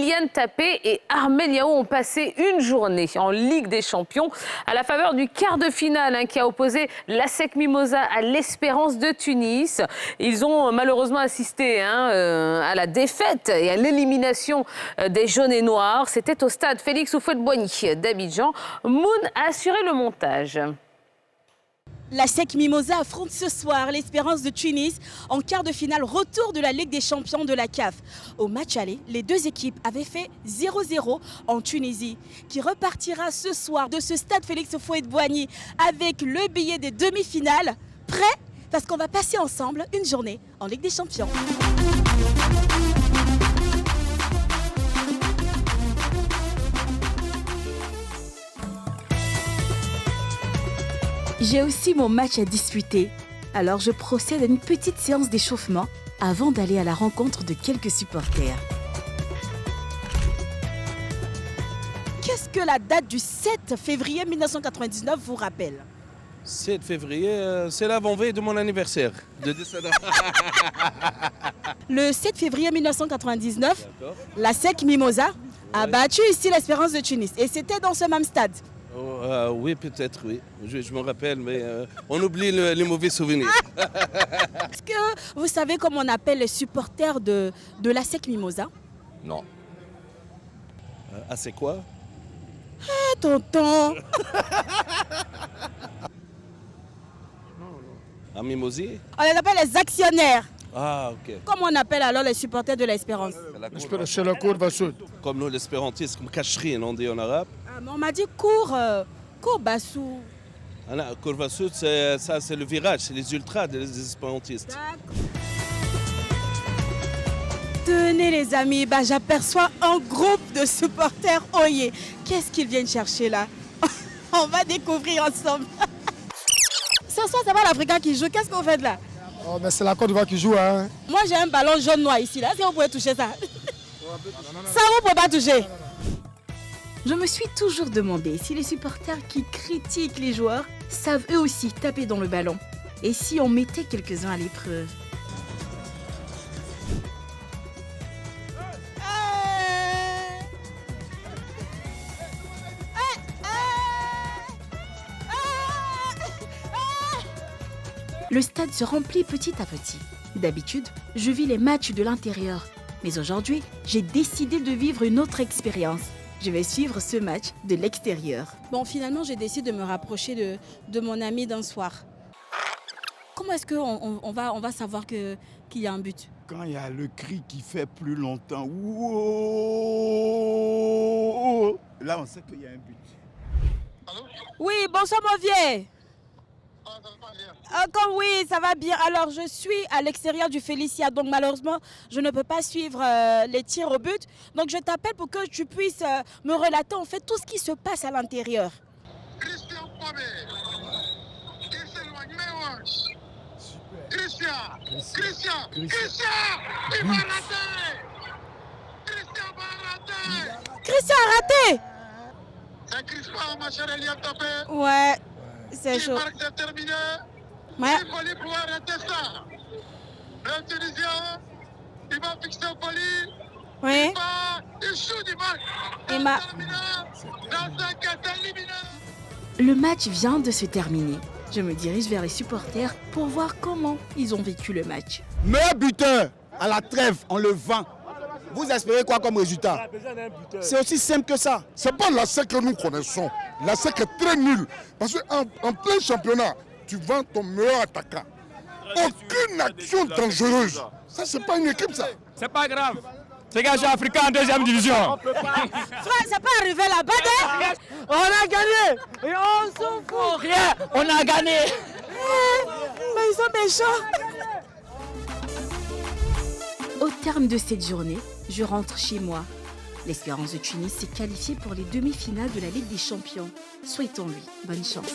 Kylian Mbappé et Armel Yaou ont passé une journée en Ligue des Champions à la faveur du quart de finale qui a opposé l'ASEC Mimosas à l'Espérance de Tunis. Ils ont malheureusement assisté à la défaite et à l'élimination des jaunes et noirs. C'était au stade Félix Houphouët-Boigny d'Abidjan. Moon a assuré le montage. L'ASEC Mimosas affronte ce soir l'Espérance de Tunis en quart de finale retour de la Ligue des Champions de la CAF. Au match aller, les deux équipes avaient fait 0-0 en Tunisie, qui repartira ce soir de ce stade Félix Houphouët-Boigny avec le billet des demi-finales. Prêt? Parce qu'on va passer ensemble une journée en Ligue des Champions. J'ai aussi mon match à disputer, alors je procède à une petite séance d'échauffement avant d'aller à la rencontre de quelques supporters. Qu'est-ce que la date du 7 février 1999 vous rappelle? 7 février, c'est l'avant-veille de mon anniversaire. De 17 ans. Le 7 février 1999, l'ASEC Mimosas a battu ici l'Espérance de Tunis et c'était dans ce même stade. Oui, peut-être, oui. Je me rappelle, mais on oublie les mauvais souvenirs. Est-ce que vous savez comment on appelle les supporters de l'ASEC Mimosas? Non. C'est quoi? Ah, tonton. À Mimosier? On les appelle les actionnaires. Ah, ok. Comment on appelle alors les supporters de l'Espérance? C'est la courbe sud. Comme nous, l'espérantistes, comme Kachrin, on dit en arabe. Ah, mais on m'a dit cours Bassou. Courbe sud, c'est le virage, c'est les ultras des espérantistes. Tenez les amis, j'aperçois un groupe de supporters Oye. Qu'est-ce qu'ils viennent chercher là? On va découvrir ensemble. Ce soir, ça va l'Africain qui joue. Qu'est-ce qu'on fait là? Oh, mais c'est la Côte d'Ivoire qui joue. Hein. Moi, j'ai un ballon jaune-noir ici. Est-ce que vous pouvez toucher ça? Ça, vous ne pouvez pas toucher. Je me suis toujours demandé si les supporters qui critiquent les joueurs savent eux aussi taper dans le ballon. Et si on mettait quelques-uns à l'épreuve? Le stade se remplit petit à petit. D'habitude, je vis les matchs de l'intérieur. Mais aujourd'hui, j'ai décidé de vivre une autre expérience. Je vais suivre ce match de l'extérieur. Bon, finalement, j'ai décidé de me rapprocher de mon ami d'un soir. Comment est-ce qu'on va savoir qu'il y a un but? Quand il y a le cri qui fait plus longtemps, ouh, là on sait qu'il y a un but. Allô? Oui, bonsoir mon vieux. Comme oui, ça va bien. Alors, je suis à l'extérieur du Félicia, donc malheureusement, je ne peux pas suivre les tirs au but. Donc, je t'appelle pour que tu puisses me relater en fait tout ce qui se passe à l'intérieur. Christian Kwame, il s'éloigne, mais Christian, il va rater. Christian va rater. Christian a raté. C'est Christian, ma chère Eliane Tapé. Ouais. C'est chaud. C'est terminé. Ouais. Il faut pouvoir arrêter ça. Le Tunisien, il va fixer au poli. Oui. Il shoot, il marque. Le match vient de se terminer. Je me dirige vers les supporters pour voir comment ils ont vécu le match. Meilleur buteur à la trêve, on le vend. Vous espérez quoi comme résultat? C'est aussi simple que ça. C'est pas la SEC que nous connaissons. La SEC est très nulle. Parce qu'en plein championnat, tu vends ton meilleur attaquant. Aucune action dangereuse. Ça, c'est pas une équipe, ça. C'est pas grave. C'est gars africain en deuxième division. Frère, c'est pas arrivé là-bas. On a gagné. Et on s'en fout. Rien. On a gagné. Mais ils sont méchants. Au terme de cette journée, je rentre chez moi. L'Espérance de Tunis s'est qualifiée pour les demi-finales de la Ligue des Champions. Souhaitons-lui bonne chance.